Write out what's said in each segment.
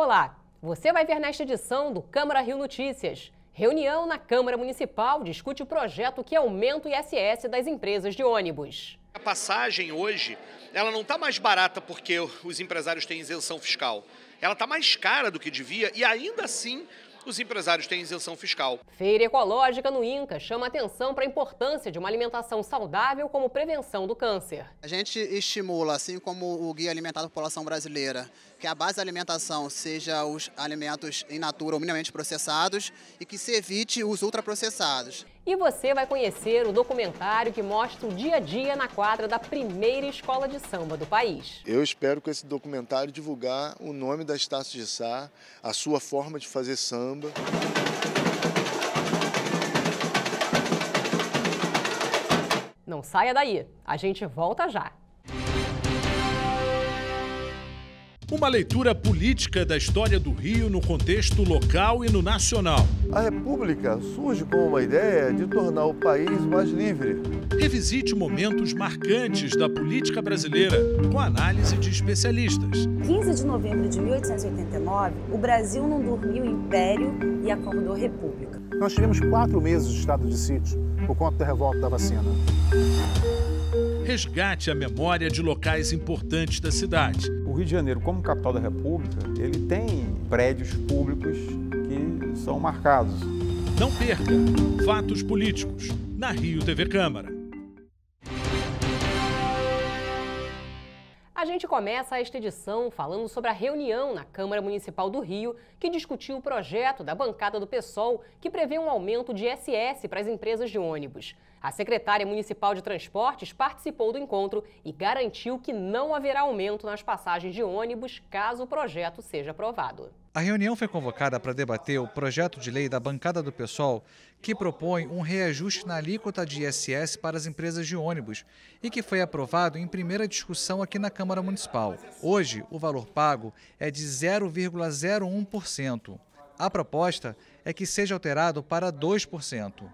Olá, você vai ver nesta edição do Câmara Rio Notícias. Reunião na Câmara Municipal discute o projeto que aumenta o ISS das empresas de ônibus. A passagem hoje, ela não está mais barata porque os empresários têm isenção fiscal. Ela está mais cara do que devia e ainda assim os empresários têm isenção fiscal. Feira Ecológica no INCA chama atenção para a importância de uma alimentação saudável como prevenção do câncer. A gente estimula, assim como o Guia Alimentar da População Brasileira, que a base da alimentação seja os alimentos in natura ou minimamente processados e que se evite os ultraprocessados. E você vai conhecer o documentário que mostra o dia a dia na quadra da primeira escola de samba do país. Eu espero com esse documentário divulgar o nome da Estácio de Sá, a sua forma de fazer samba. Não saia daí, a gente volta já. Uma leitura política da história do Rio no contexto local e no nacional. A República surge com uma ideia de tornar o país mais livre. Revisite momentos marcantes da política brasileira com análise de especialistas. 15 de novembro de 1889, o Brasil não dormiu império e acordou república. Nós tivemos 4 meses de estado de sítio por conta da revolta da vacina. Resgate a memória de locais importantes da cidade. O Rio de Janeiro, como capital da República, ele tem prédios públicos que são marcados. Não perca Fatos Políticos, na Rio TV Câmara. A gente começa esta edição falando sobre a reunião na Câmara Municipal do Rio que discutiu o projeto da bancada do PSOL que prevê um aumento de ISS para as empresas de ônibus. A secretária municipal de Transportes participou do encontro e garantiu que não haverá aumento nas passagens de ônibus caso o projeto seja aprovado. A reunião foi convocada para debater o projeto de lei da bancada do PSOL que propõe um reajuste na alíquota de ISS para as empresas de ônibus e que foi aprovado em primeira discussão aqui na Câmara Municipal. Hoje, o valor pago é de 0,01%. A proposta é que seja alterado para 2%.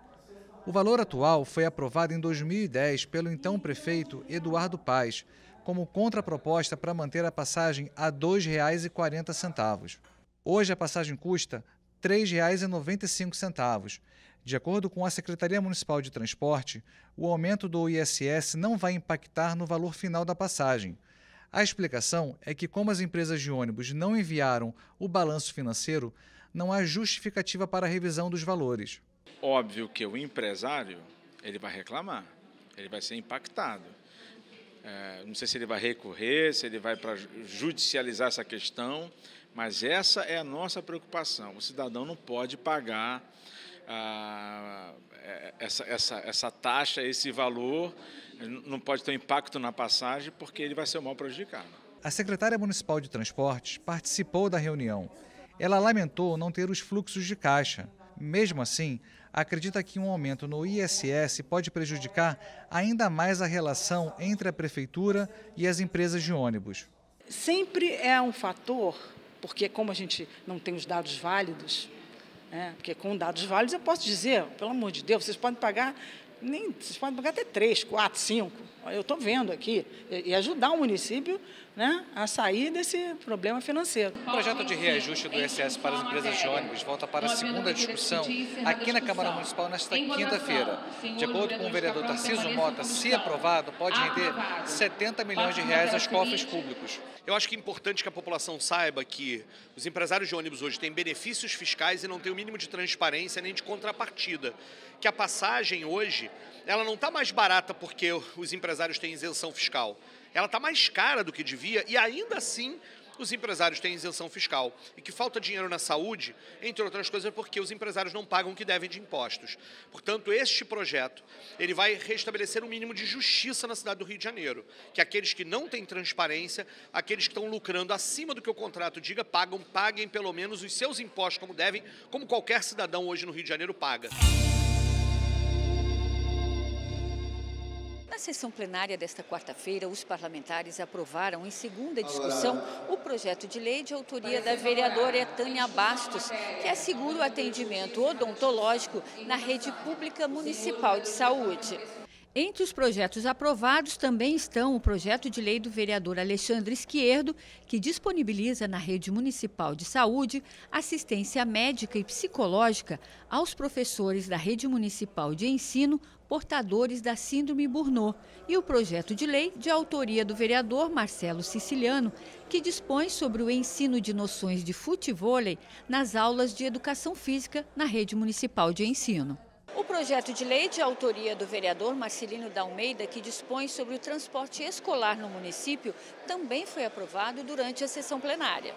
O valor atual foi aprovado em 2010 pelo então prefeito Eduardo Paes, como contraproposta para manter a passagem a R$ 2,40. Hoje a passagem custa R$ 3,95. De acordo com a Secretaria Municipal de Transporte, o aumento do ISS não vai impactar no valor final da passagem. A explicação é que, como as empresas de ônibus não enviaram o balanço financeiro, não há justificativa para a revisão dos valores. Óbvio que o empresário ele vai reclamar, ele vai ser impactado. Não sei se ele vai recorrer, se ele vai para judicializar essa questão, mas essa é a nossa preocupação. O cidadão não pode pagar essa taxa, esse valor, não pode ter um impacto na passagem porque ele vai ser mal prejudicado. A secretária municipal de Transportes participou da reunião. Ela lamentou não ter os fluxos de caixa. Mesmo assim, acredita que um aumento no ISS pode prejudicar ainda mais a relação entre a prefeitura e as empresas de ônibus. Sempre é um fator, porque como a gente não tem os dados válidos, porque com dados válidos eu posso dizer, pelo amor de Deus, vocês podem pagar até 3, 4, 5, eu estou vendo aqui, e ajudar o município a sair desse problema financeiro. O projeto de reajuste do ISS para as empresas de ônibus volta para a segunda discussão aqui na Câmara Municipal nesta quinta-feira. De acordo com o vereador Tarcísio Mota, se aprovado, pode render R$ 70 milhões aos cofres públicos. Eu acho que é importante que a população saiba que os empresários de ônibus hoje têm benefícios fiscais e não têm o mínimo de transparência nem de contrapartida. Que a passagem hoje, ela não está mais barata porque os empresários têm isenção fiscal. Ela está mais cara do que devia e ainda assim os empresários têm isenção fiscal. E que falta dinheiro na saúde, entre outras coisas, porque os empresários não pagam o que devem de impostos. Portanto, este projeto ele vai restabelecer um mínimo de justiça na cidade do Rio de Janeiro. Que aqueles que não têm transparência, aqueles que estão lucrando acima do que o contrato diga, paguem pelo menos os seus impostos como devem, como qualquer cidadão hoje no Rio de Janeiro paga. Na sessão plenária desta quarta-feira, os parlamentares aprovaram em segunda discussão o projeto de lei de autoria da vereadora Etânia Bastos, que assegura o atendimento odontológico na rede pública municipal de saúde. Entre os projetos aprovados também estão o projeto de lei do vereador Alexandre Esquerdo, que disponibiliza na rede municipal de saúde assistência médica e psicológica aos professores da rede municipal de ensino portadores da síndrome Burnout, e o projeto de lei de autoria do vereador Marcelo Siciliano, que dispõe sobre o ensino de noções de futevôlei nas aulas de educação física na rede municipal de ensino. O projeto de lei de autoria do vereador Marcelino da Almeida, que dispõe sobre o transporte escolar no município, também foi aprovado durante a sessão plenária.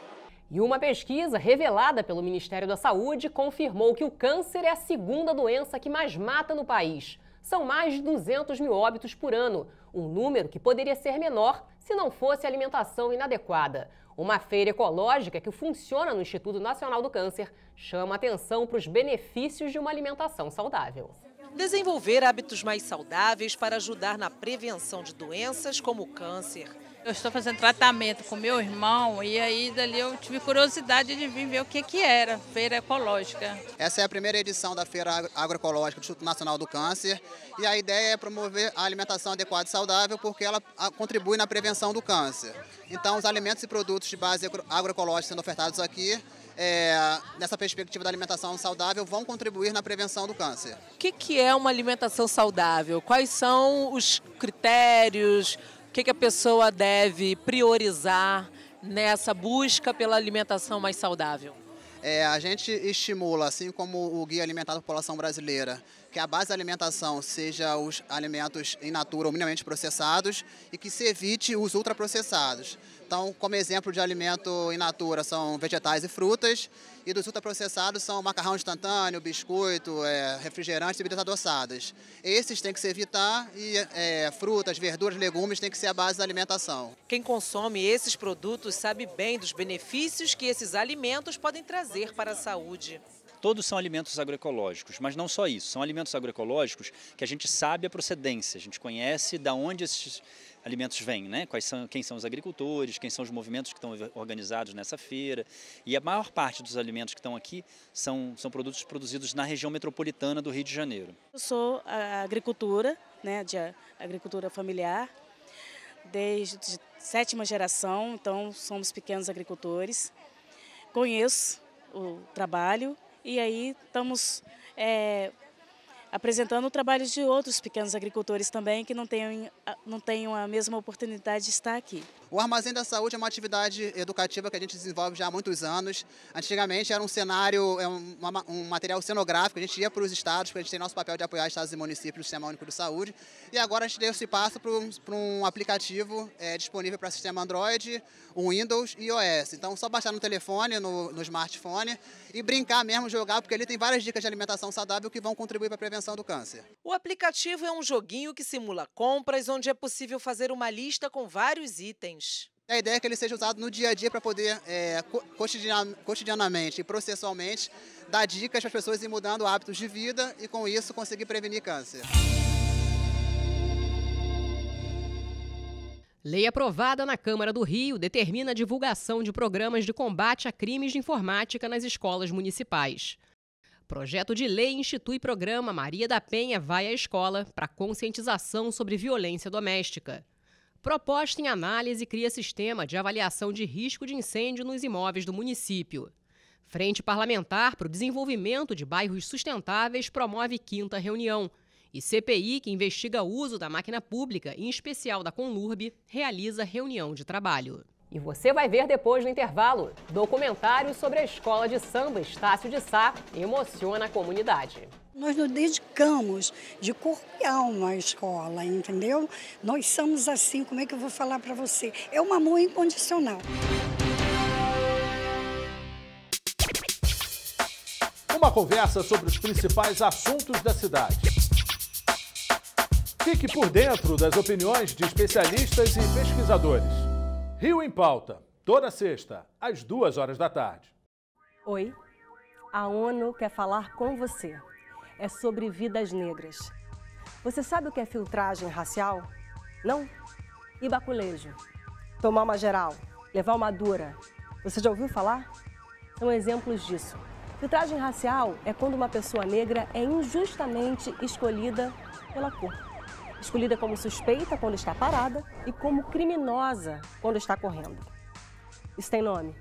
E uma pesquisa revelada pelo Ministério da Saúde confirmou que o câncer é a segunda doença que mais mata no país. São mais de 200 mil óbitos por ano, um número que poderia ser menor se não fosse a alimentação inadequada. Uma feira ecológica que funciona no Instituto Nacional do Câncer chama atenção para os benefícios de uma alimentação saudável. Desenvolver hábitos mais saudáveis para ajudar na prevenção de doenças como o câncer. Eu estou fazendo tratamento com meu irmão e aí dali eu tive curiosidade de vir ver o que era feira ecológica. Essa é a primeira edição da Feira Agroecológica do Instituto Nacional do Câncer e a ideia é promover a alimentação adequada e saudável porque ela contribui na prevenção do câncer. Então, os alimentos e produtos de base agroecológica sendo ofertados aqui, nessa perspectiva da alimentação saudável, vão contribuir na prevenção do câncer. O que é uma alimentação saudável? Quais são os critérios? O que a pessoa deve priorizar nessa busca pela alimentação mais saudável? A gente estimula, assim como o Guia Alimentar da População Brasileira, que a base da alimentação seja os alimentos in natura ou minimamente processados e que se evite os ultraprocessados. Então, como exemplo de alimento in natura são vegetais e frutas, e dos ultraprocessados são macarrão instantâneo, biscoito, refrigerantes e bebidas adoçadas. Esses tem que se evitar e frutas, verduras, legumes tem que ser a base da alimentação. Quem consome esses produtos sabe bem dos benefícios que esses alimentos podem trazer para a saúde. Todos são alimentos agroecológicos, mas não só isso, são alimentos agroecológicos que a gente sabe a procedência, a gente conhece de onde esses alimentos vêm, né? Quem são os agricultores, quem são os movimentos que estão organizados nessa feira. E a maior parte dos alimentos que estão aqui são produtos produzidos na região metropolitana do Rio de Janeiro. Eu sou a agricultura, de agricultura familiar, desde a 7ª geração, então somos pequenos agricultores. Conheço o trabalho e aí estamos apresentando o trabalho de outros pequenos agricultores também que não tenham a mesma oportunidade de estar aqui. O Armazém da Saúde é uma atividade educativa que a gente desenvolve já há muitos anos. Antigamente era um cenário, um material cenográfico, a gente ia para os estados, porque a gente tem nosso papel de apoiar estados e municípios no Sistema Único de Saúde. E agora a gente deu esse passo para um aplicativo disponível para sistema Android, o Windows e iOS. Então só baixar no telefone, no smartphone e brincar mesmo, jogar, porque ele tem várias dicas de alimentação saudável que vão contribuir para a prevenção do câncer. O aplicativo é um joguinho que simula compras, onde é possível fazer uma lista com vários itens. A ideia é que ele seja usado no dia a dia para poder, cotidianamente e processualmente, dar dicas para as pessoas ir mudando hábitos de vida e, com isso, conseguir prevenir câncer. Lei aprovada na Câmara do Rio determina a divulgação de programas de combate a crimes de informática nas escolas municipais. Projeto de lei institui programa Maria da Penha Vai à Escola para conscientização sobre violência doméstica. Proposta em análise cria sistema de avaliação de risco de incêndio nos imóveis do município. Frente Parlamentar para o Desenvolvimento de Bairros Sustentáveis promove 5ª reunião. E CPI, que investiga o uso da máquina pública, em especial da Conlurb, realiza reunião de trabalho. E você vai ver depois do intervalo. Documentário sobre a escola de samba Estácio de Sá emociona a comunidade. Nós nos dedicamos de corpo e alma à escola, entendeu? Nós somos assim, como é que eu vou falar para você? É um amor incondicional. Uma conversa sobre os principais assuntos da cidade. Fique por dentro das opiniões de especialistas e pesquisadores. Rio em Pauta, toda sexta, às 14h. Oi, a ONU quer falar com você. É sobre vidas negras. Você sabe o que é filtragem racial? Não? E baculejo? Tomar uma geral? Levar uma dura? Você já ouviu falar? São exemplos disso. Filtragem racial é quando uma pessoa negra é injustamente escolhida pela cor. escolhida como suspeita quando está parada e como criminosa quando está correndo. Isso tem nome: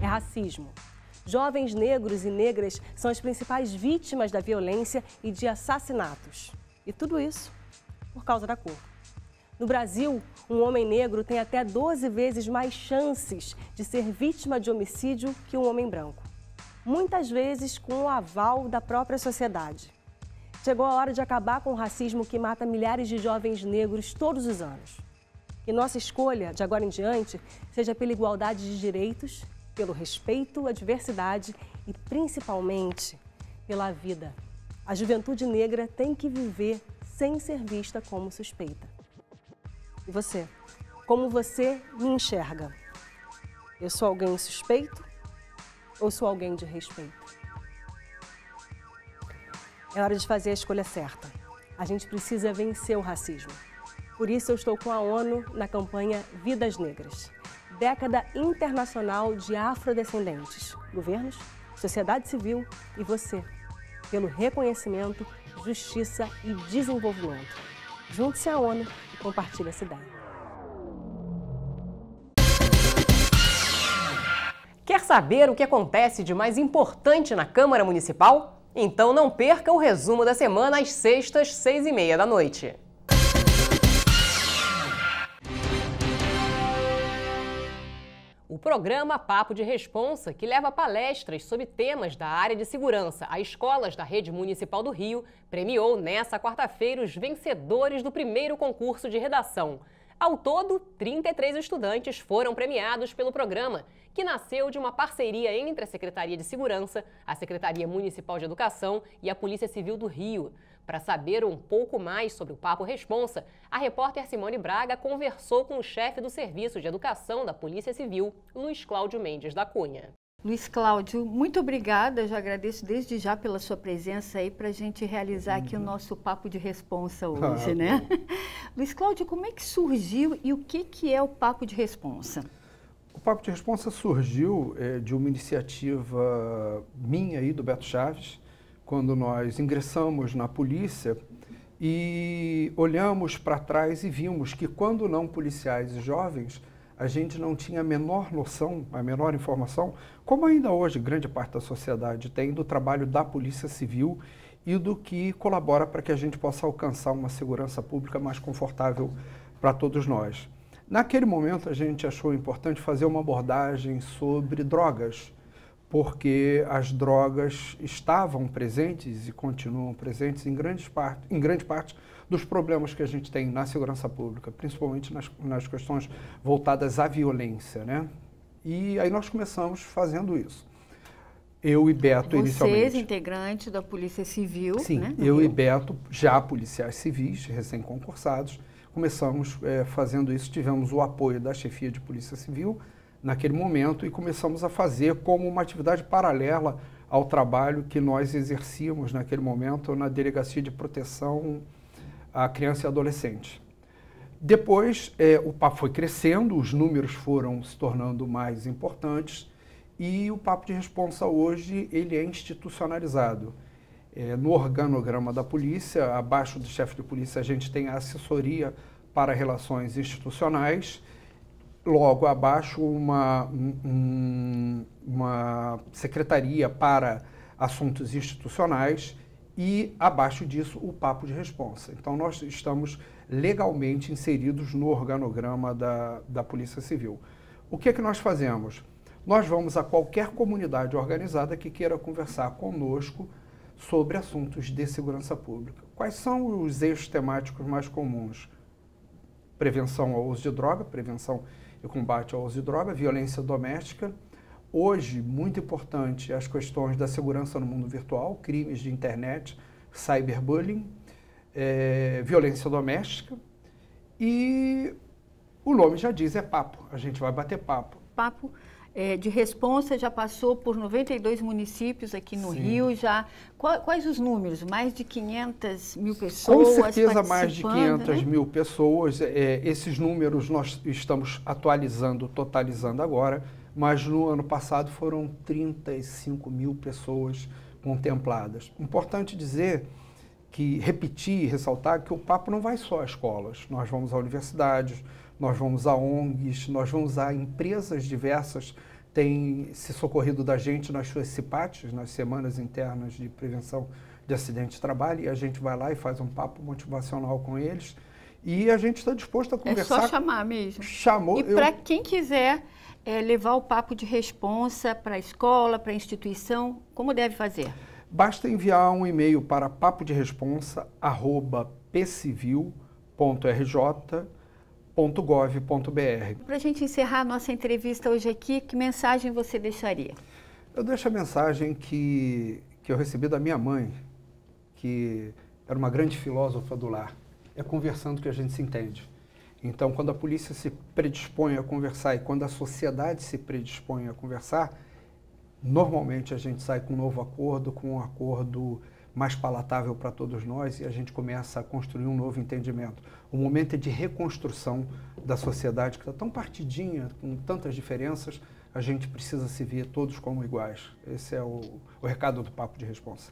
é racismo. Jovens negros e negras são as principais vítimas da violência e de assassinatos. E tudo isso por causa da cor. No Brasil, um homem negro tem até 12 vezes mais chances de ser vítima de homicídio que um homem branco. Muitas vezes com o aval da própria sociedade. Chegou a hora de acabar com o racismo que mata milhares de jovens negros todos os anos. Que nossa escolha, de agora em diante, seja pela igualdade de direitos, pelo respeito à diversidade e, principalmente, pela vida. A juventude negra tem que viver sem ser vista como suspeita. E você? Como você me enxerga? Eu sou alguém suspeito ou sou alguém de respeito? É hora de fazer a escolha certa. A gente precisa vencer o racismo. Por isso eu estou com a ONU na campanha Vidas Negras. Década internacional de afrodescendentes, governos, sociedade civil e você, pelo reconhecimento, justiça e desenvolvimento. Junte-se à ONU e compartilhe essa ideia. Quer saber o que acontece de mais importante na Câmara Municipal? Então não perca o resumo da semana às sextas, 6h30 da noite. O programa Papo de Responsa, que leva palestras sobre temas da área de segurança a escolas da Rede Municipal do Rio, premiou nesta quarta-feira os vencedores do primeiro concurso de redação. Ao todo, 33 estudantes foram premiados pelo programa, que nasceu de uma parceria entre a Secretaria de Segurança, a Secretaria Municipal de Educação e a Polícia Civil do Rio. Para saber um pouco mais sobre o Papo Responsa, a repórter Simone Braga conversou com o chefe do Serviço de Educação da Polícia Civil, Luiz Cláudio Mendes da Cunha. Luiz Cláudio, muito obrigada, já agradeço desde já pela sua presença aí para a gente realizar aqui o nosso Papo de Responsa hoje, né? Luiz Cláudio, como é que surgiu e o que é o Papo de Responsa? O Papo de Responsa surgiu de uma iniciativa minha e do Beto Chaves, quando nós ingressamos na polícia e olhamos para trás e vimos que quando não policiais e jovens, a gente não tinha a menor noção, a menor informação, como ainda hoje grande parte da sociedade tem, do trabalho da Polícia Civil e do que colabora para que a gente possa alcançar uma segurança pública mais confortável para todos nós. Naquele momento, a gente achou importante fazer uma abordagem sobre drogas, porque as drogas estavam presentes e continuam presentes em grande parte dos problemas que a gente tem na segurança pública, principalmente nas questões voltadas à violência, né? E aí nós começamos fazendo isso. Eu e Beto, inicialmente. Vocês, integrantes da Polícia Civil, sim, né? Eu e Beto, já policiais civis, recém-concursados, começamos fazendo isso, tivemos o apoio da chefia de Polícia Civil, naquele momento, e começamos a fazer como uma atividade paralela ao trabalho que nós exercíamos naquele momento na Delegacia de Proteção à Criança e Adolescente. Depois, o papo foi crescendo, os números foram se tornando mais importantes e o Papo de Responsa hoje ele é institucionalizado. No organograma da polícia, abaixo do chefe de polícia, a gente tem a assessoria para relações institucionais. Logo abaixo, uma secretaria para assuntos institucionais e, abaixo disso, o Papo de Responsa. Então, nós estamos legalmente inseridos no organograma da Polícia Civil. O que é que nós fazemos? Nós vamos a qualquer comunidade organizada que queira conversar conosco sobre assuntos de segurança pública. Quais são os eixos temáticos mais comuns? Prevenção ao uso de droga, prevenção e combate ao uso de droga, violência doméstica. Hoje, muito importante, as questões da segurança no mundo virtual, crimes de internet, cyberbullying, violência doméstica. E o nome já diz, é papo. A gente vai bater papo. Papo de Responsa já passou por 92 municípios aqui no Rio. Já. Quais os números? Mais de 500 mil pessoas? Com certeza mais de 500 mil pessoas. Esses números nós estamos atualizando, totalizando agora, mas no ano passado foram 35 mil pessoas contempladas. Importante dizer repetir e ressaltar que o papo não vai só a escolas. Nós vamos a universidades, nós vamos a ONGs, nós vamos a empresas diversas, têm se socorrido da gente nas suas CIPATs, nas Semanas Internas de Prevenção de Acidentes de Trabalho, e a gente vai lá e faz um papo motivacional com eles. E a gente está disposto a conversar. É só chamar mesmo. Chamou. E para quem quiser levar o papo de responsa para a escola, para a instituição, como deve fazer? Basta enviar um e-mail para papodiresponsa@pcivil.rj.gov.br. Para a gente encerrar a nossa entrevista hoje aqui, que mensagem você deixaria? Eu deixo a mensagem que eu recebi da minha mãe, que era uma grande filósofa do lar. É conversando que a gente se entende. Então, quando a polícia se predispõe a conversar e quando a sociedade se predispõe a conversar, normalmente a gente sai com um novo acordo, com um acordo mais palatável para todos nós e a gente começa a construir um novo entendimento. O momento é de reconstrução da sociedade que está tão partidinha, com tantas diferenças, a gente precisa se ver todos como iguais. Esse é o recado do Papo de Responsa.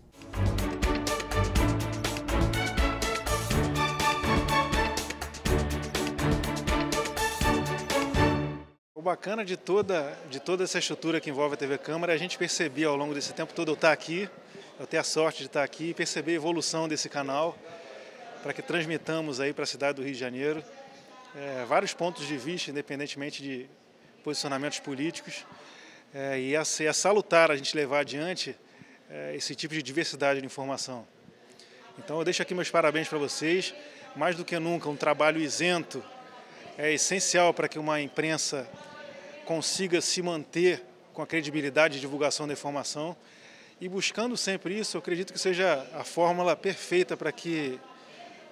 O bacana de toda essa estrutura que envolve a TV Câmara é a gente perceber ao longo desse tempo todo eu estar aqui, eu ter a sorte de estar aqui e perceber a evolução desse canal para que transmitamos aí para a cidade do Rio de Janeiro vários pontos de vista, independentemente de posicionamentos políticos. E é salutar a gente levar adiante esse tipo de diversidade de informação. Então eu deixo aqui meus parabéns para vocês. Mais do que nunca, um trabalho isento é essencial para que uma imprensa consiga se manter com a credibilidade de divulgação da informação. E buscando sempre isso, eu acredito que seja a fórmula perfeita para que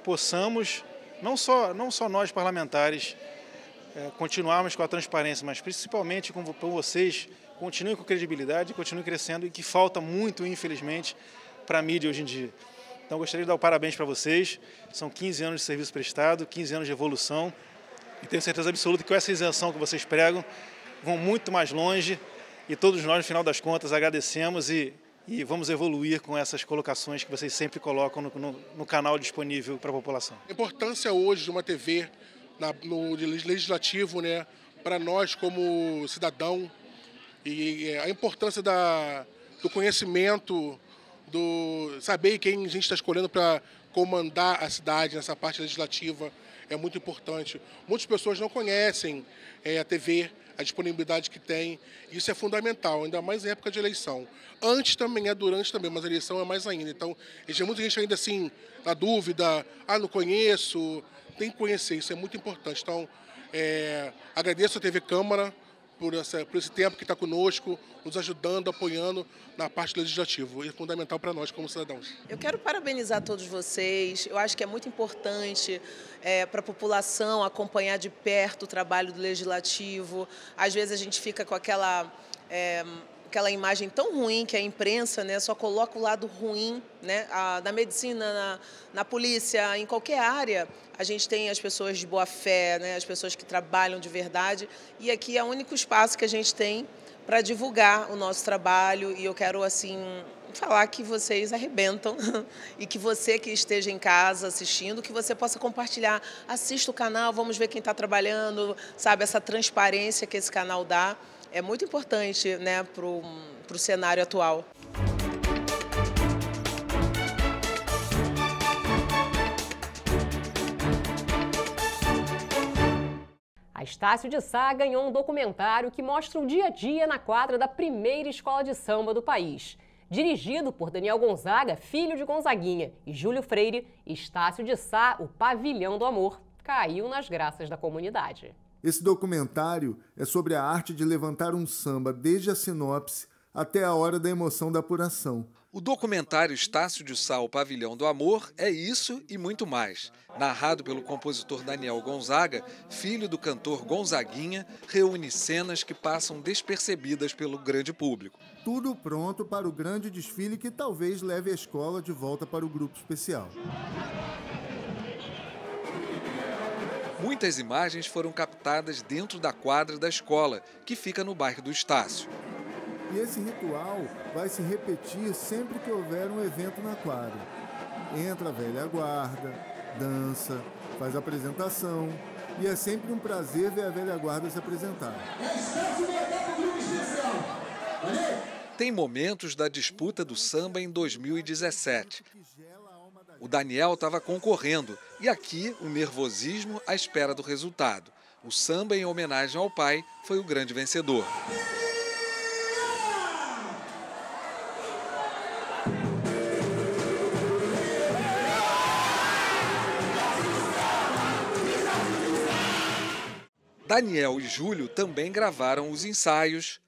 possamos, não só nós parlamentares, continuarmos com a transparência, mas principalmente com vocês, continuem com credibilidade, continuem crescendo e que falta muito, infelizmente, para a mídia hoje em dia. Então, gostaria de dar o parabéns para vocês. São 15 anos de serviço prestado, 15 anos de evolução. E tenho certeza absoluta que com essa isenção que vocês pregam, vão muito mais longe. E todos nós, no final das contas, agradecemos e vamos evoluir com essas colocações que vocês sempre colocam no canal disponível para a população. A importância hoje de uma TV no legislativo, né, para nós como cidadão, e a importância do conhecimento, do saber quem a gente está escolhendo para comandar a cidade nessa parte legislativa é muito importante. Muitas pessoas não conhecem a TV, a disponibilidade que tem. Isso é fundamental, ainda mais em época de eleição. Antes também durante também, mas a eleição é mais ainda. Então, tem muita gente ainda assim, na dúvida, não conheço, tem que conhecer, isso é muito importante. Então, agradeço a TV Câmara por esse tempo que está conosco, nos ajudando, apoiando na parte legislativa. É fundamental para nós como cidadãos. Eu quero parabenizar todos vocês. Eu acho que é muito importante para a população acompanhar de perto o trabalho do legislativo. Às vezes a gente fica com aquela imagem tão ruim que a imprensa, né, só coloca o lado ruim, né, da medicina, na polícia, em qualquer área. A gente tem as pessoas de boa fé, né, as pessoas que trabalham de verdade, e aqui é o único espaço que a gente tem para divulgar o nosso trabalho, e eu quero assim falar que vocês arrebentam e que você que esteja em casa assistindo, que você possa compartilhar, assista o canal, vamos ver quem está trabalhando, sabe, essa transparência que esse canal dá é muito importante, né, para o cenário atual. A Estácio de Sá ganhou um documentário que mostra o dia a dia na quadra da primeira escola de samba do país. Dirigido por Daniel Gonzaga, filho de Gonzaguinha, e Júlio Freire, Estácio de Sá, o Pavilhão do Amor, caiu nas graças da comunidade. Esse documentário é sobre a arte de levantar um samba desde a sinopse até a hora da emoção da apuração. O documentário Estácio de Sá, o Pavilhão do Amor, é isso e muito mais. Narrado pelo compositor Daniel Gonzaga, filho do cantor Gonzaguinha, reúne cenas que passam despercebidas pelo grande público. Tudo pronto para o grande desfile que talvez leve a escola de volta para o grupo especial. Muitas imagens foram captadas dentro da quadra da escola, que fica no bairro do Estácio. E esse ritual vai se repetir sempre que houver um evento na quadra. Entra a velha guarda, dança, faz apresentação e é sempre um prazer ver a velha guarda se apresentar. Tem momentos da disputa do samba em 2017. O Daniel estava concorrendo e aqui o nervosismo à espera do resultado. O samba em homenagem ao pai foi o grande vencedor. Daniel e Júlio também gravaram os ensaios,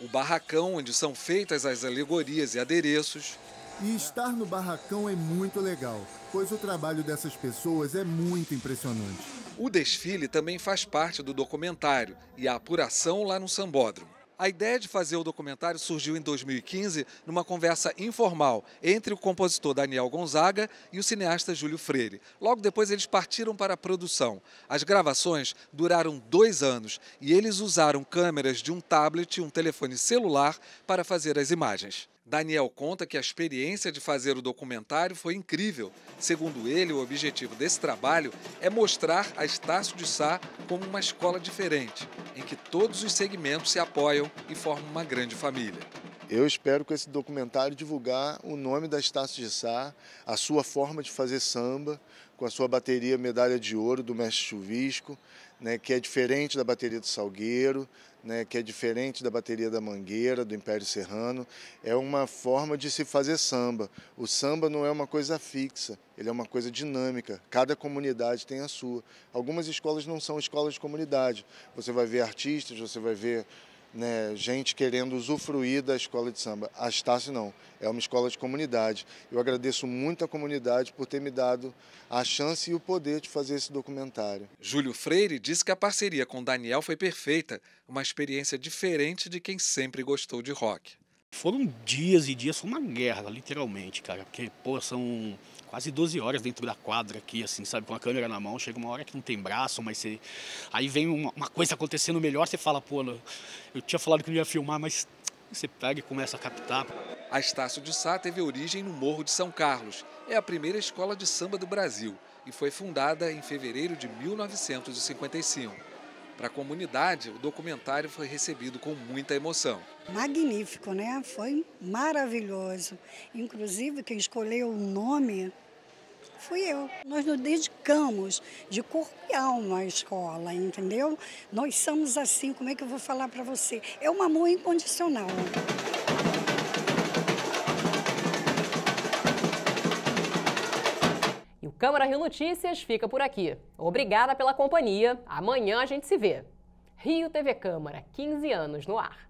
o barracão onde são feitas as alegorias e adereços. E estar no barracão é muito legal, pois o trabalho dessas pessoas é muito impressionante. O desfile também faz parte do documentário e a apuração lá no Sambódromo. A ideia de fazer o documentário surgiu em 2015 numa conversa informal entre o compositor Daniel Gonzaga e o cineasta Júlio Freire. Logo depois eles partiram para a produção. As gravações duraram 2 anos e eles usaram câmeras de um tablet e um telefone celular para fazer as imagens. Daniel conta que a experiência de fazer o documentário foi incrível. Segundo ele, o objetivo desse trabalho é mostrar a Estácio de Sá como uma escola diferente, em que todos os segmentos se apoiam e formam uma grande família. Eu espero com esse documentário divulgar o nome da Estácio de Sá, a sua forma de fazer samba, com a sua bateria medalha de ouro do Mestre Chuvisco, né, que é diferente da bateria do Salgueiro, né, que é diferente da bateria da Mangueira, do Império Serrano. É uma forma de se fazer samba. O samba não é uma coisa fixa, ele é uma coisa dinâmica. Cada comunidade tem a sua. Algumas escolas não são escolas de comunidade. Você vai ver artistas, você vai ver, né, gente querendo usufruir da escola de samba. A Estácio não, é uma escola de comunidade. Eu agradeço muito à comunidade por ter me dado a chance e o poder de fazer esse documentário. Júlio Freire disse que a parceria com Daniel foi perfeita, uma experiência diferente de quem sempre gostou de rock. Foram dias e dias, foi uma guerra, literalmente, cara, porque, pô, são quase 12 horas dentro da quadra aqui, assim, sabe, com a câmera na mão, chega uma hora que não tem braço, mas você... Aí vem uma coisa acontecendo melhor, você fala, pô, eu tinha falado que não ia filmar, mas você pega e começa a captar. A Estácio de Sá teve origem no Morro de São Carlos, é a primeira escola de samba do Brasil e foi fundada em fevereiro de 1955. Para a comunidade, o documentário foi recebido com muita emoção. Magnífico, né? Foi maravilhoso. Inclusive, quem escolheu o nome fui eu. Nós nos dedicamos de corpo e alma à escola, entendeu? Nós somos assim, como é que eu vou falar para você? É um amor incondicional. E o Câmara Rio Notícias fica por aqui. Obrigada pela companhia. Amanhã a gente se vê. Rio TV Câmara, 15 anos no ar.